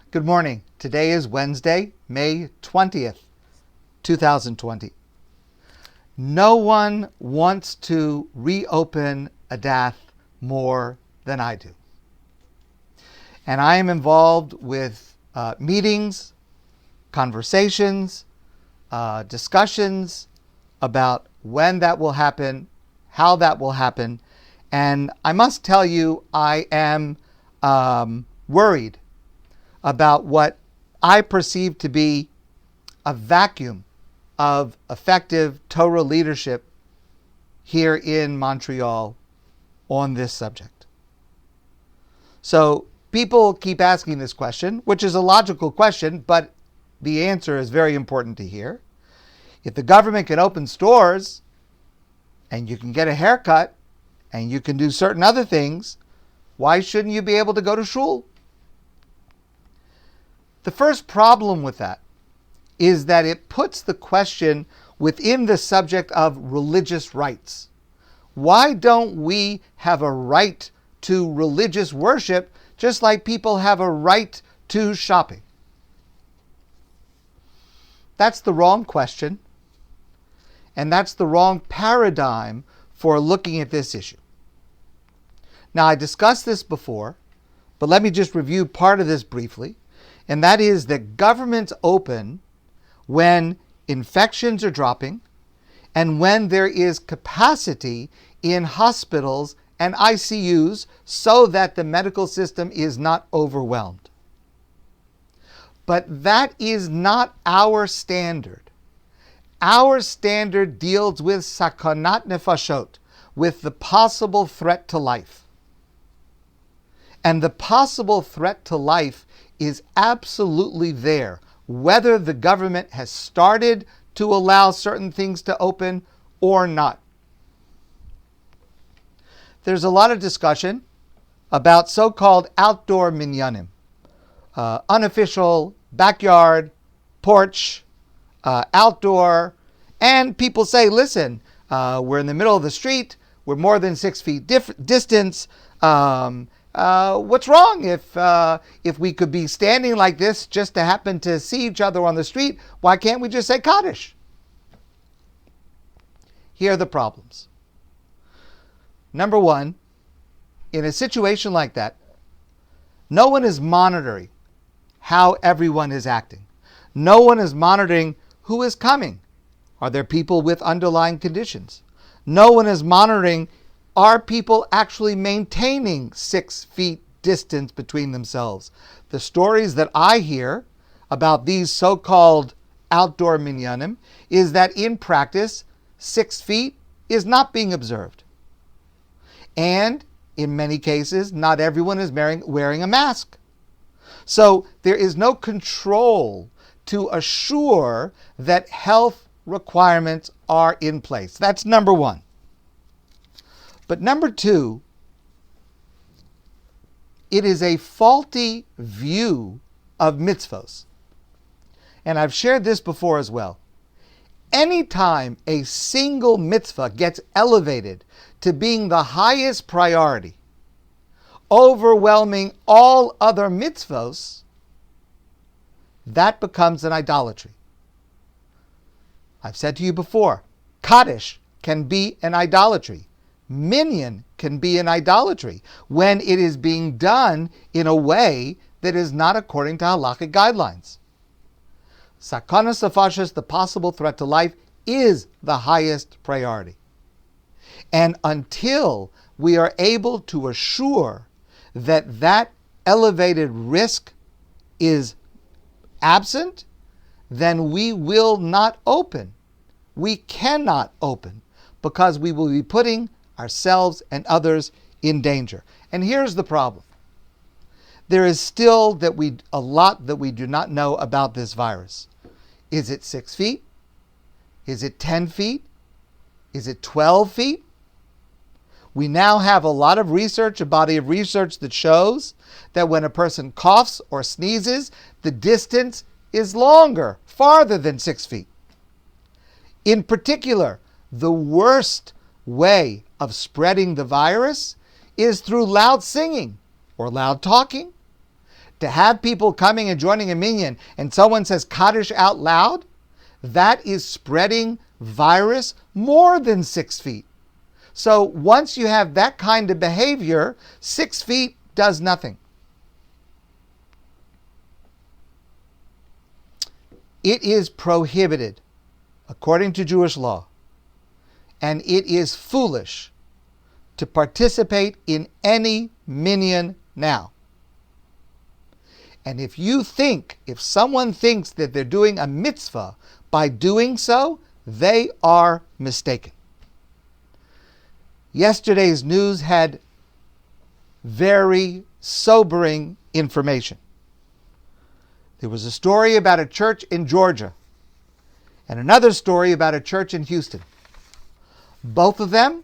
Good morning. Today is Wednesday, May 20th, 2020. No one wants to reopen ADATH more than I do. And I am involved with meetings, conversations, discussions about when that will happen, how that will happen. And I must tell you, I am worried about what I perceive to be a vacuum of effective Torah leadership here in Montreal on this subject. So people keep asking this question, which is a logical question, but the answer is very important to hear. If the government can open stores and you can get a haircut and you can do certain other things, why shouldn't you be able to go to Shul? The first problem with that is that it puts the question within the subject of religious rights. Why don't we have a right to religious worship just like people have a right to shopping? That's the wrong question, and that's the wrong paradigm for looking at this issue. Now, I discussed this before, but let me just review part of this briefly. And that is that governments open when infections are dropping and when there is capacity in hospitals and ICUs so that the medical system is not overwhelmed. But that is not our standard. Our standard deals with sakanat nefashot, with the possible threat to life. And the possible threat to life is absolutely there, whether the government has started to allow certain things to open or not. There's a lot of discussion about so-called outdoor minyanim, unofficial backyard, porch, outdoor, and people say, listen, we're in the middle of the street, we're more than 6 feet distance, what's wrong if we could be standing like this just to happen to see each other on the street? Why can't we just say Kaddish? Here are the problems. Number one, in a situation like that, no one is monitoring how everyone is acting. No one is monitoring who is coming. Are there people with underlying conditions? No one is monitoring, are people actually maintaining 6 feet distance between themselves? The stories that I hear about these so-called outdoor minyanim is that in practice, 6 feet is not being observed. And in many cases, not everyone is wearing a mask. So there is no control to assure that health requirements are in place. That's number one. But number two, it is a faulty view of mitzvos. And I've shared this before as well. Anytime a single mitzvah gets elevated to being the highest priority, overwhelming all other mitzvos, that becomes an idolatry. I've said to you before, Kaddish can be an idolatry. Minyan can be an idolatry when it is being done in a way that is not according to halakhic guidelines. Sakanas nefashos, the possible threat to life, is the highest priority. And until we are able to assure that that elevated risk is absent, then we will not open. We cannot open because we will be putting ourselves and others in danger. And here's the problem. There is still a lot that we do not know about this virus. Is it 6 feet? Is it 10 feet? Is it 12 feet? We now have a lot of research, a body of research that shows that when a person coughs or sneezes, the distance is longer, farther than 6 feet. In particular, the worst way of spreading the virus is through loud singing or loud talking, To have people coming and joining a minyan and someone says Kaddish out loud, that is spreading virus more than 6 feet. So once you have that kind of behavior, 6 feet does nothing. It is prohibited, according to Jewish law, and it is foolish to participate in any minyan now. And if someone thinks that they're doing a mitzvah by doing so, they are mistaken. Yesterday's news had very sobering information. There was a story about a church in Georgia and another story about a church in Houston. Both of them,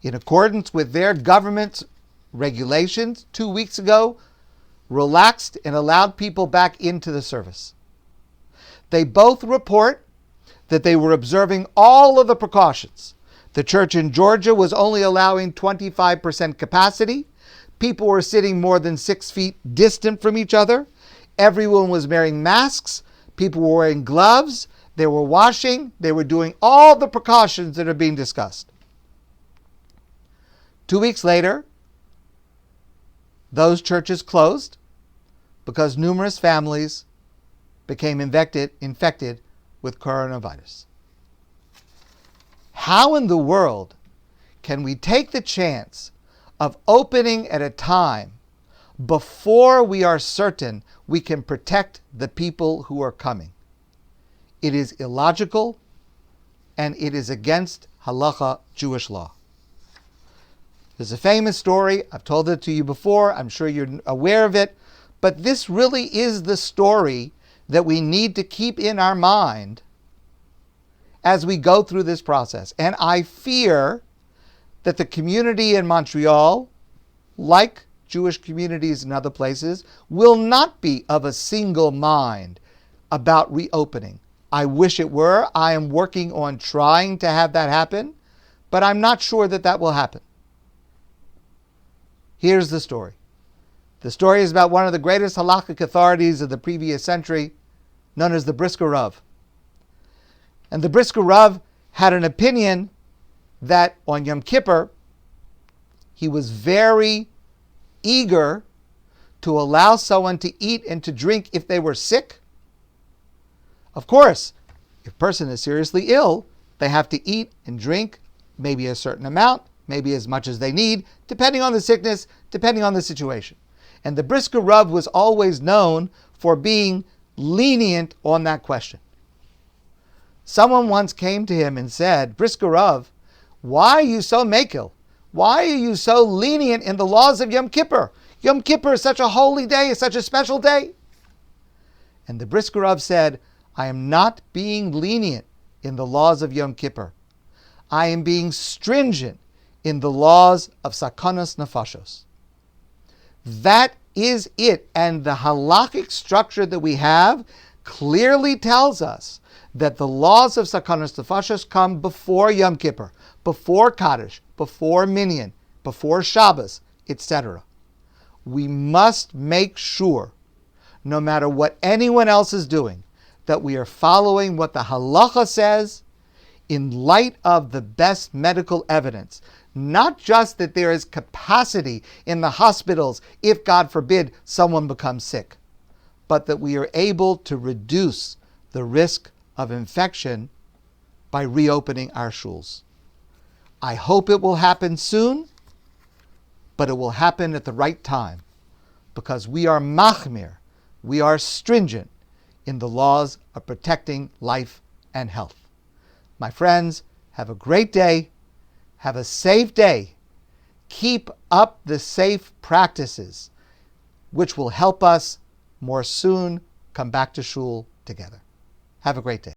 in accordance with their government's regulations 2 weeks ago, relaxed and allowed people back into the service. They both report that they were observing all of the precautions. The church in Georgia was only allowing 25% capacity. People were sitting more than 6 feet distant from each other. Everyone was wearing masks. People were wearing gloves. They were washing. They were doing all the precautions that are being discussed. 2 weeks later, those churches closed because numerous families became infected with coronavirus. How in the world can we take the chance of opening at a time before we are certain we can protect the people who are coming? It is illogical and it is against halacha, Jewish law. There's a famous story. I've told it to you before. I'm sure you're aware of it. But this really is the story that we need to keep in our mind as we go through this process. And I fear that the community in Montreal, like Jewish communities in other places, will not be of a single mind about reopening. I wish it were. I am working on trying to have that happen, but I'm not sure that that will happen. Here's the story. The story is about one of the greatest halakhic authorities of the previous century, known as the Brisker Rav. And the Brisker Rav had an opinion that on Yom Kippur, he was very eager to allow someone to eat and to drink if they were sick. Of course, if a person is seriously ill, they have to eat and drink maybe a certain amount, maybe as much as they need, depending on the sickness, depending on the situation. And the Brisker Rav was always known for being lenient on that question. Someone once came to him and said, Brisker Rav, why are you so makil? Why are you so lenient in the laws of Yom Kippur? Yom Kippur is such a holy day, it's such a special day. And the Brisker Rav said, I am not being lenient in the laws of Yom Kippur. I am being stringent in the laws of Sakanas Nefashos. That is it. And the halakhic structure that we have clearly tells us that the laws of Sakanas Nefashos come before Yom Kippur, before Kaddish, before Minyan, before Shabbos, etc. We must make sure, no matter what anyone else is doing, that we are following what the halacha says in light of the best medical evidence. Not just that there is capacity in the hospitals if, God forbid, someone becomes sick, but that we are able to reduce the risk of infection by reopening our shuls. I hope it will happen soon, but it will happen at the right time, because we are machmir, we are stringent in the laws of protecting life and health. My friends, have a great day. Have a safe day. Keep up the safe practices, which will help us more soon come back to shul together. Have a great day.